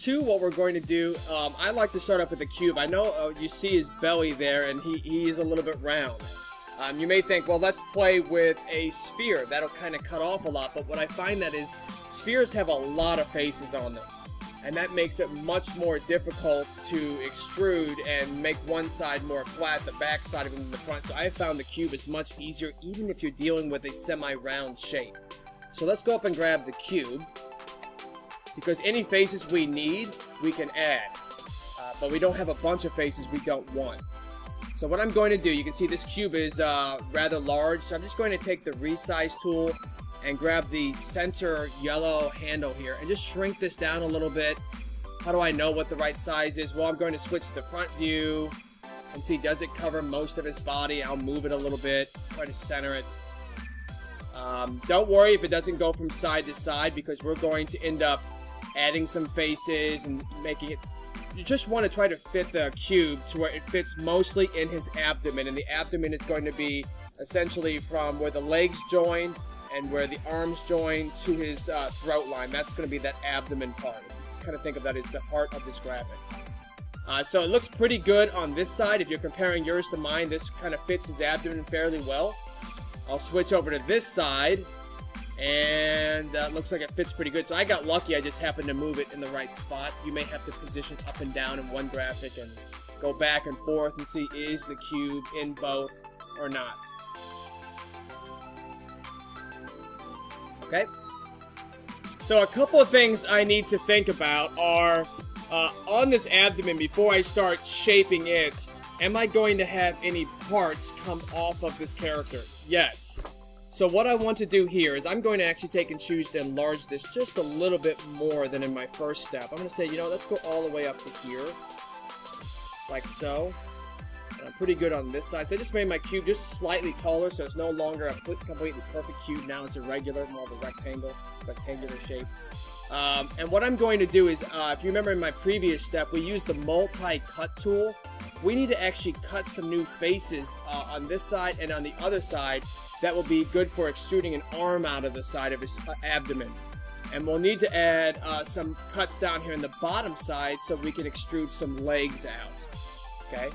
2, what we're going to do, I like to start off with a cube. I know you see his belly there, and he is a little bit round. You may think, well, let's play with a sphere. That'll kind of cut off a lot, but what I find that is spheres have a lot of faces on them, and that makes it much more difficult to extrude and make one side more flat, the back side of it than the front. So I have found the cube is much easier, even if you're dealing with a semi-round shape. So let's go up and grab the cube, because any faces we need, we can add. But we don't have a bunch of faces we don't want. So what I'm going to do, you can see this cube is rather large, so I'm just going to take the resize tool and grab the center yellow handle here and just shrink this down a little bit. How do I know what the right size is? Well, I'm going to switch to the front view and see, does it cover most of his body? I'll move it a little bit, try to center it. Don't worry if it doesn't go from side to side, because we're going to end up adding some faces and making it. You just want to try to fit the cube to where it fits mostly in his abdomen, and the abdomen is going to be essentially from where the legs join and where the arms join to his throat line. That's going to be that abdomen part. Kind of think of that as the heart of this graphic. So it looks pretty good on this side. If you're comparing yours to mine, this kind of fits his abdomen fairly well. I'll switch over to this side, and looks like it fits pretty good. So I got lucky, I just happened to move it in the right spot. You may have to position up and down in one graphic and go back and forth and see, is the cube in both or not. Okay? So a couple of things I need to think about are, on this abdomen, before I start shaping it, am I going to have any parts come off of this character? Yes. So what I want to do here is I'm going to actually take and choose to enlarge this just a little bit more than in my first step. I'm going to say, you know, let's go all the way up to here, like so. And I'm pretty good on this side. So I just made my cube just slightly taller, so it's no longer a completely perfect cube. Now it's a regular, more of a rectangular shape. And what I'm going to do is, if you remember in my previous step, we used the multi-cut tool. We need to actually cut some new faces on this side and on the other side. That will be good for extruding an arm out of the side of his abdomen. And we'll need to add some cuts down here in the bottom side so we can extrude some legs out. Okay?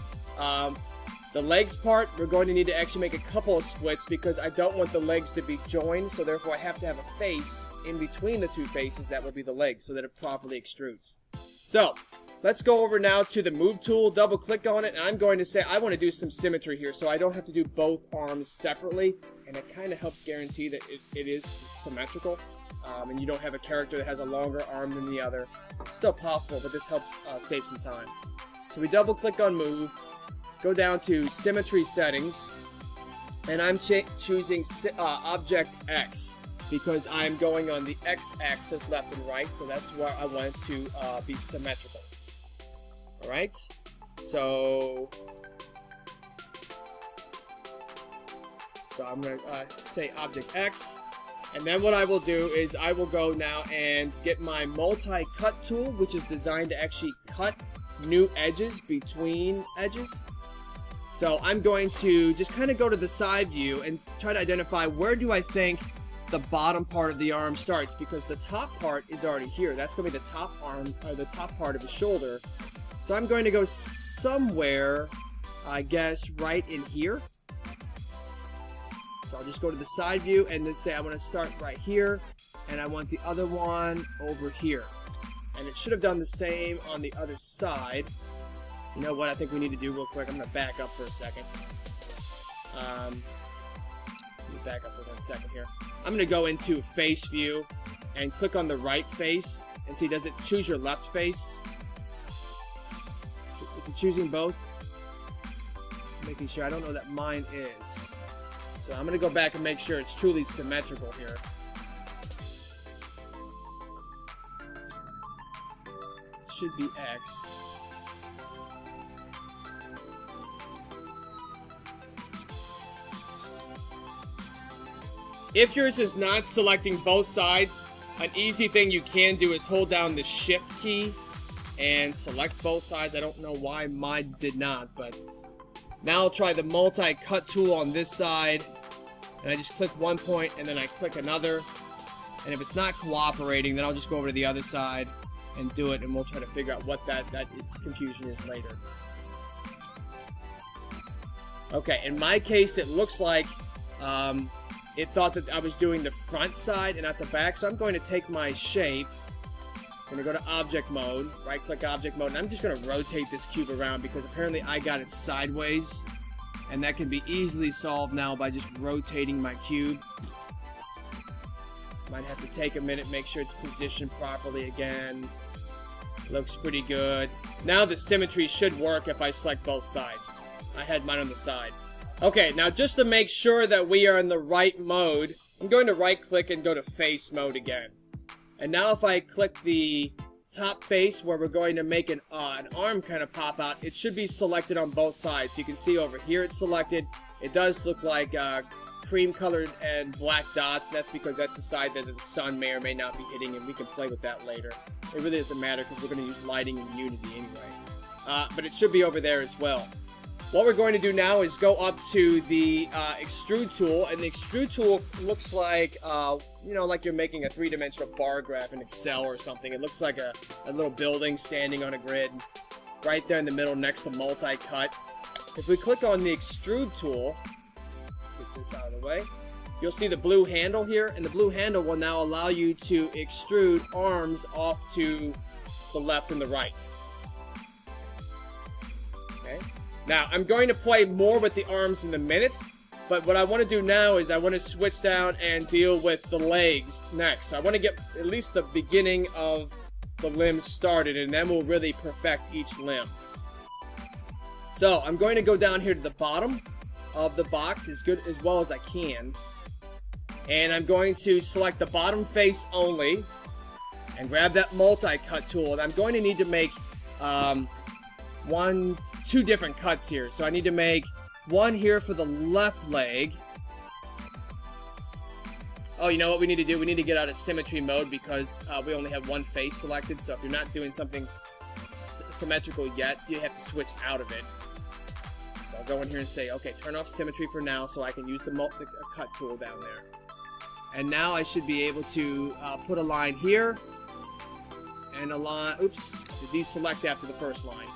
The legs part, we're going to need to actually make a couple of splits because I don't want the legs to be joined, so therefore I have to have a face in between the two faces. That will be the legs, so that it properly extrudes. So, let's go over now to the move tool, double click on it, and I'm going to say I want to do some symmetry here, so I don't have to do both arms separately, and it kind of helps guarantee that it is symmetrical, and you don't have a character that has a longer arm than the other. Still possible, but this helps save some time. So we double click on move, go down to symmetry settings, and I'm choosing object X because I'm going on the X-axis left and right, so that's where I want it to be symmetrical. Alright, so I'm going to say object X, and then what I will do is I will go now and get my multi-cut tool, which is designed to actually cut new edges between edges. So I'm going to just kind of go to the side view and try to identify where do I think the bottom part of the arm starts, because the top part is already here. That's going to be the top arm, or the top part of his shoulder. So I'm going to go somewhere, I guess, right in here. So I'll just go to the side view and then say I want to start right here, and I want the other one over here. And it should have done the same on the other side. You know what I think we need to do real quick? I'm going to back up for a second. Let me back up for 1 second here. I'm going to go into face view and click on the right face and see, does it choose your left face? Is it choosing both? Making sure. I don't know that mine is. So I'm going to go back and make sure it's truly symmetrical here. Should be X. If yours is not selecting both sides, an easy thing you can do is hold down the shift key and select both sides. I don't know why mine did not, but now I'll try the multi-cut tool on this side, and I just click one point and then I click another, and if it's not cooperating, then I'll just go over to the other side and do it, and we'll try to figure out what that confusion is later. Okay, in my case, it looks like it thought that I was doing the front side and not the back, so I'm going to take my shape. I'm going to go to object mode, right-click object mode, and I'm just going to rotate this cube around because apparently I got it sideways, and that can be easily solved now by just rotating my cube. Might have to take a minute, make sure it's positioned properly again. Looks pretty good. Now the symmetry should work if I select both sides. I had mine on the side. Okay, now just to make sure that we are in the right mode, I'm going to right-click and go to face mode again. And now if I click the top face where we're going to make an arm kind of pop out, it should be selected on both sides. You can see over here it's selected. It does look like cream colored and black dots. That's because that's the side that the sun may or may not be hitting, and we can play with that later. It really doesn't matter because we're going to use lighting in Unity anyway. But it should be over there as well. What we're going to do now is go up to the extrude tool, and the extrude tool looks like, you know, like you're making a three-dimensional bar graph in Excel or something. It looks like a little building standing on a grid right there in the middle next to multi-cut. If we click on the extrude tool, get this out of the way, you'll see the blue handle here, and the blue handle will now allow you to extrude arms off to the left and the right. Okay. Now, I'm going to play more with the arms in a minute, but what I want to do now is I want to switch down and deal with the legs next. So I want to get at least the beginning of the limbs started, and then we'll really perfect each limb. So I'm going to go down here to the bottom of the box as well as I can, and I'm going to select the bottom face only and grab that multi-cut tool, and I'm going to need to make two different cuts here. So I need to make one here for the left leg. Oh, you know what we need to do? We need to get out of symmetry mode because we only have one face selected. So if you're not doing something symmetrical yet, you have to switch out of it. So I'll go in here and say, okay, turn off symmetry for now so I can use the cut tool down there. And now I should be able to put a line here and a line, oops, to deselect after the first line.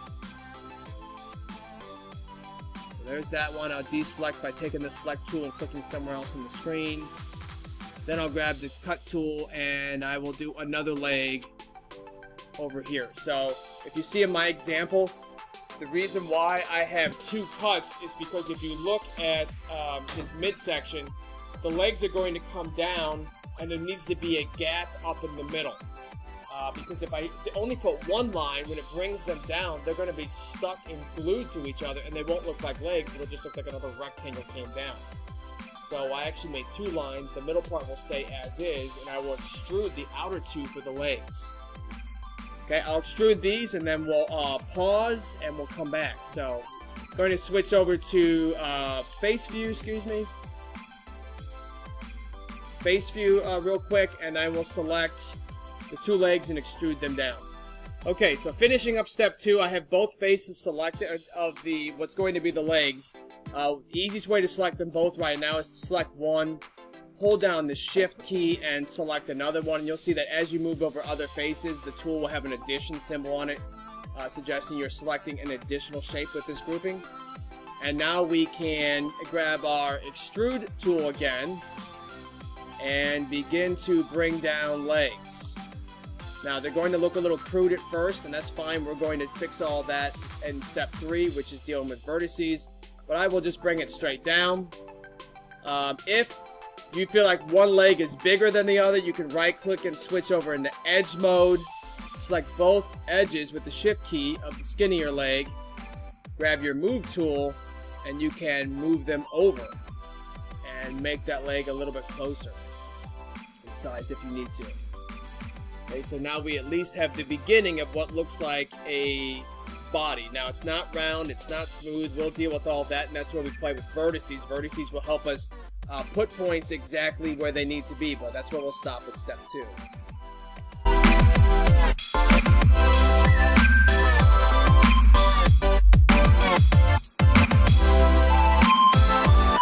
There's that one. I'll deselect by taking the select tool and clicking somewhere else on the screen. Then I'll grab the cut tool and I will do another leg over here. So if you see in my example, the reason why I have two cuts is because if you look at his midsection, the legs are going to come down and there needs to be a gap up in the middle. Because if I only put one line, when it brings them down, they're going to be stuck and glued to each other, and they won't look like legs. It'll just look like another rectangle came down. So I actually made two lines. The middle part will stay as is, and I will extrude the outer two for the legs. Okay, I'll extrude these, and then we'll pause, and we'll come back. So I'm going to switch over to face view, Face view real quick, and I will select the two legs and extrude them down. Okay, so finishing up step 2, I have both faces selected of what's going to be the legs. The easiest way to select them both right now is to select one, hold down the shift key and select another one, and you'll see that as you move over other faces, the tool will have an addition symbol on it, suggesting you're selecting an additional shape with this grouping. And now we can grab our extrude tool again and begin to bring down legs. Now, they're going to look a little crude at first, and that's fine. We're going to fix all that in step 3, which is dealing with vertices. But I will just bring it straight down. If you feel like one leg is bigger than the other, you can right-click and switch over into edge mode. Select both edges with the shift key of the skinnier leg. Grab your move tool, and you can move them over and make that leg a little bit closer in size if you need to. Okay, so now we at least have the beginning of what looks like a body. Now, it's not round, it's not smooth. We'll deal with all that, and that's where we play with vertices. Vertices will help us put points exactly where they need to be, but that's where we'll stop at step 2.